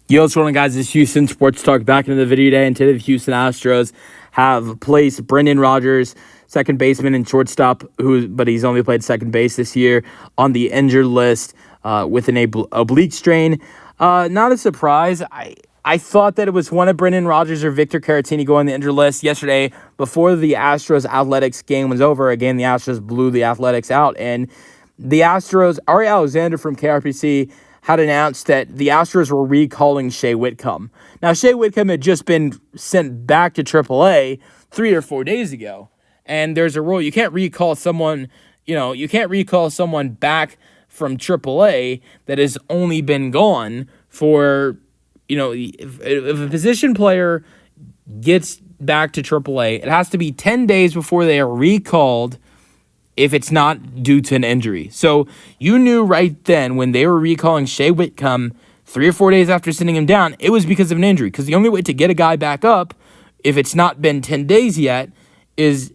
Yo, what's going on, guys? It's Houston Sports Talk back into the video today, and today the Houston Astros have placed Brendan Rodgers, second baseman and shortstop, but he's only played second base this year, on the injured list with an oblique strain. Not a surprise. I thought that it was one of Brendan Rodgers or Victor Caratini going on the injured list yesterday before the Astros Athletics game was over. Again, the Astros blew the Athletics out, and the Astros, Ari Alexander from KRPC, had announced that the Astros were recalling Shea Whitcomb. Now, Shea Whitcomb had just been sent back to AAA 3 or 4 days ago. And there's a rule. You can't recall someone, back from AAA that has only been gone for, if a position player gets back to AAA, it has to be 10 days before they are recalled if it's not due to an injury. So you knew right then when they were recalling Shea Whitcomb 3 or 4 days after sending him down, it was because of an injury. Because the only way to get a guy back up, if it's not been 10 days yet, is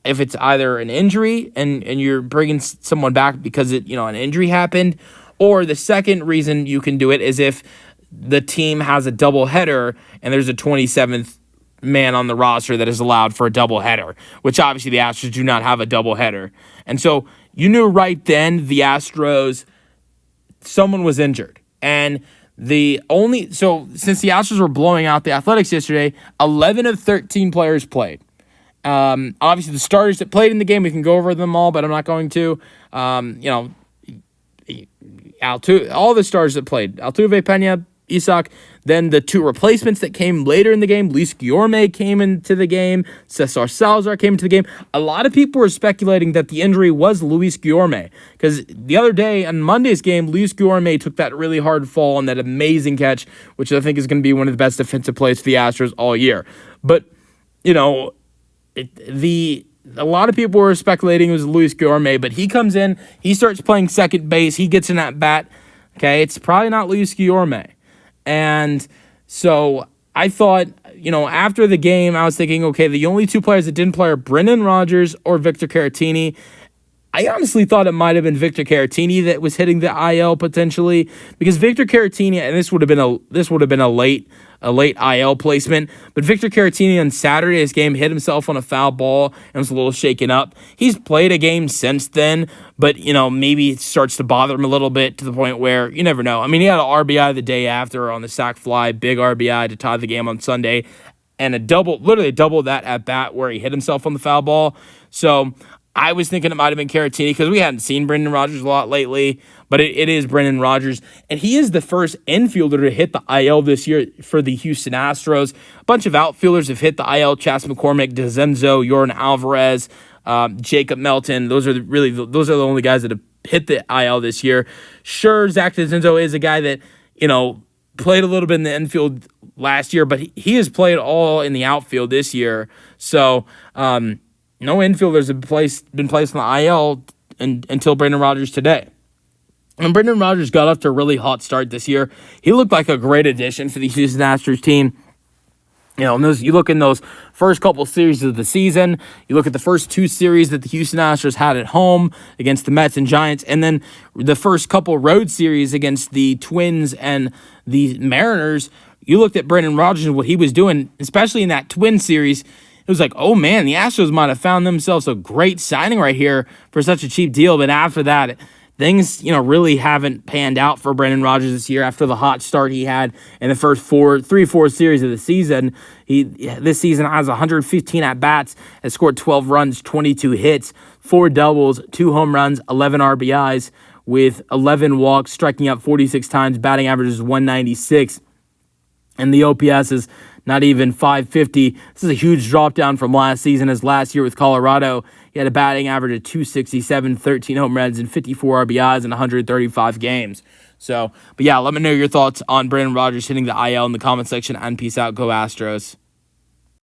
if it's either an injury and you're bringing someone back because an injury happened, or the second reason you can do it is if the team has a doubleheader and there's a 27th man on the roster that is allowed for a doubleheader, which obviously the Astros do not have a doubleheader. And so you knew right then the Astros, someone was injured. And since the Astros were blowing out the Athletics yesterday, 11 of 13 players played. Obviously the starters that played in the game, we can go over them all, but I'm not going to. All the stars that played, Altuve, Pena, Isak, then the two replacements that came later in the game, Luis Guillorme came into the game, Cesar Salazar came into the game. A lot of people were speculating that the injury was Luis Guillorme, because the other day on Monday's game, Luis Guillorme took that really hard fall on that amazing catch, which I think is going to be one of the best defensive plays for the Astros all year. But, a lot of people were speculating it was Luis Guillorme, but he comes in, he starts playing second base, he gets in that bat. Okay, it's probably not Luis Guillorme. And so I thought, after the game, I was thinking, okay, the only two players that didn't play are Brendan Rodgers or Victor Caratini. I honestly thought it might have been Victor Caratini that was hitting the IL potentially, because Victor Caratini, and this would have been a late IL placement, but Victor Caratini on Saturday's game hit himself on a foul ball and was a little shaken up. He's played a game since then, but maybe it starts to bother him a little bit to the point where you never know. I mean, he had an RBI the day after on the sac fly, big RBI to tie the game on Sunday, and literally double that at bat where he hit himself on the foul ball. So I was thinking it might have been Caratini because we hadn't seen Brendan Rodgers a lot lately, but it is Brendan Rodgers. And he is the first infielder to hit the IL this year for the Houston Astros. A bunch of outfielders have hit the IL: Chas McCormick, DeZenzo, Yordan Alvarez, Jacob Melton. Those are the only guys that have hit the IL this year. Sure, Zach DeZenzo is a guy that, played a little bit in the infield last year, but he has played all in the outfield this year. So, no infielders have been placed on the IL until Brendan Rodgers today. And Brendan Rodgers got off to a really hot start this year. He looked like a great addition for the Houston Astros team. You look in those first couple series of the season, you look at the first two series that the Houston Astros had at home against the Mets and Giants, and then the first couple road series against the Twins and the Mariners. You looked at Brendan Rodgers and what he was doing, especially in that Twin series. It was like, oh man, the Astros might have found themselves a great signing right here for such a cheap deal. But after that, things, really haven't panned out for Brendan Rodgers this year after the hot start he had in the first 4 series of the season. This season has 115 at-bats, has scored 12 runs, 22 hits, 4 doubles, 2 home runs, 11 RBIs with 11 walks, striking out 46 times, batting average is 196. And the OPS is not even 550. This is a huge drop down from last season, as last year with Colorado, he had a batting average of 267, 13 home runs, and 54 RBIs in 135 games. So, but yeah, let me know your thoughts on Brendan Rodgers hitting the IL in the comment section, and peace out. Go Astros.